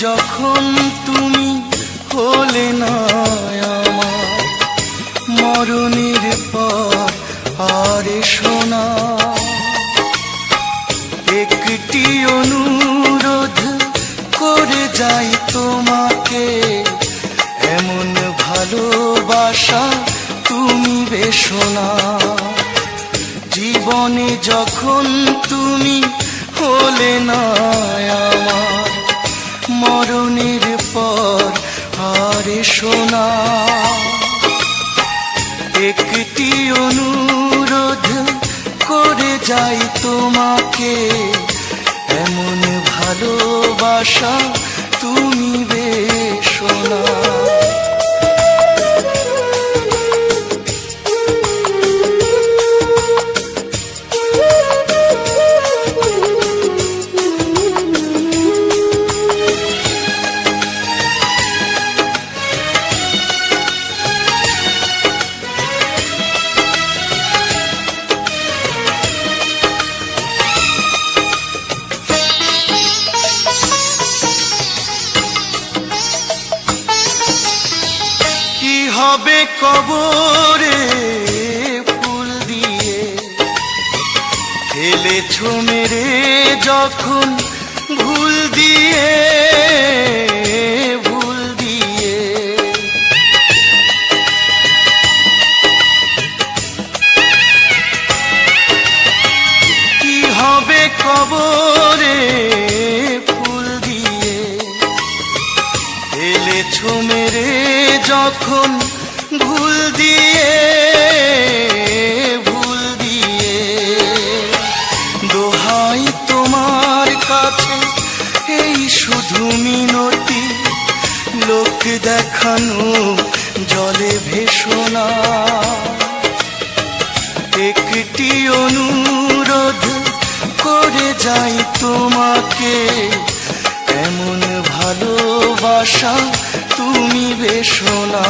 যখন তুমি হলে না আমার, মরণের পর আর এসো না। একটি অনুরোধ করে যাই তোমাকে, এমন ভালোবাসা তুমি বেশো না। জীবনে যখন তুমি হলে না আমার, মরণের পর আর এসো না। একটি অনুরোধ করে যাই তোমাকে, এমন ভালোবাসা তুমি বেশো না। হবে কবরে ফুল দিয়ে ফেলেছো মেরে যখন ভুল দিয়ে, ভুল দিয়ে। কি হবে কবরে ফুল দিয়ে ফেলেছো মেরে যখন ভুল দিয়ে, ভুল দিয়ে। দোহাই তোমার কাছে এই শুধু মিনতি, লোক দেখানো জলে ভেসো না। একটি অনুরোধ করে যাই তোমাকে, এমন ভালোবাসা তুমি বেশো না।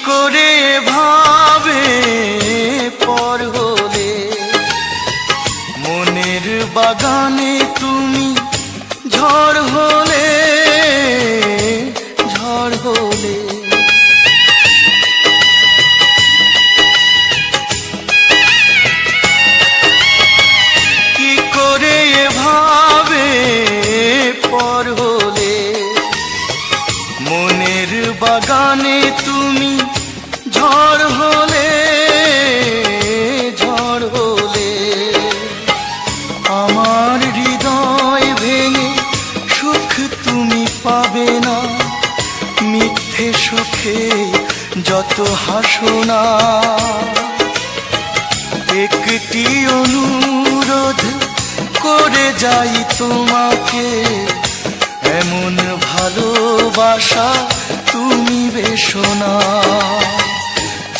করে ভাবে পর হলে মনের বাগানে তুমি ঝড় হলে, ঝড় হলে। কি করে ভাবে পর হলে মনের বাগানে তুমি ঝড় হলে, ঝড় হলে। আমার হৃদয় ভেঙে সুখ তুমি পাবে না, মিথ্যে সুখে যত হাসো না। একটি অনুরোধ করে যাই তোমাকে, এমন ভালোবাসা তুমি বেশো না।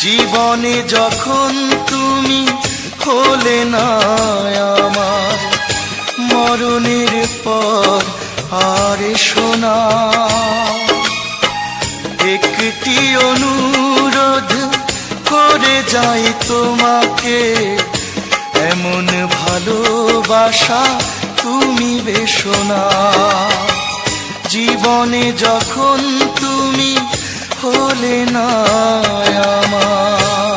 জীবনে যখন তুমি হলে না আমার, মরণের পর আর এসো না। একটি অনুরোধ করে যাই তোমাকে, এমন ভালোবাসা তুমি বেশো না। জীবনে যখন তুমি হলে না আমার।